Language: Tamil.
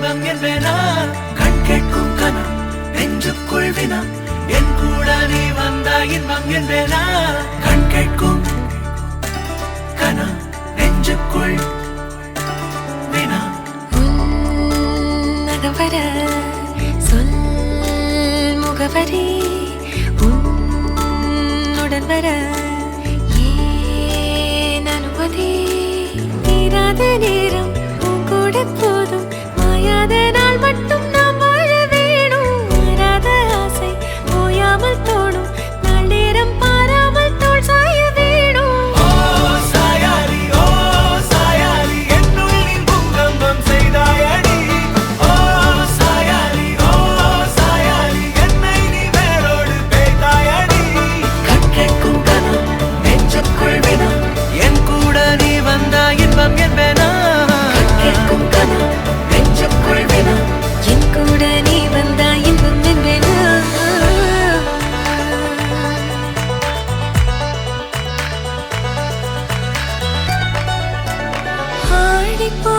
இன்பம் என்பேனா கண் கேட்கும் கனா நெஞ்சுக்குள் வினா என் கூட நீ வந்தா இன்பம் என்பேனா கண் கேட்கும் கனா நெஞ்சுக்குள் வினா நகவர சொல் முகவரி உன்னுடன் வர ஏன் அனுமதி தீராத நேரம் உன் கூட போதும் மாயாத நாள் மட்டும் நாம் வாழ வேணும் மாறாத ஆசை ஓயாமல் தோணும் நாள் நேரம் பாராமல் தோள் சாய வேணும் ஓ சாயாலி என்னுள் நீ பூங்கம்பம் செய்தாயடி ஓ சாயாலி என்னை நீ வேரோடு பேய்த்தாயடி கண் கேட்கும் கனா நெஞ்சுக்குள் வினா என் கூட நீ வந்தா இன்பம் என்பேனா கண் கேட்கும் கனா நெஞ்சுக்குள் வினா என் கூட நீ வந்தா இன்பம் என்பேனா ஆடிப்போ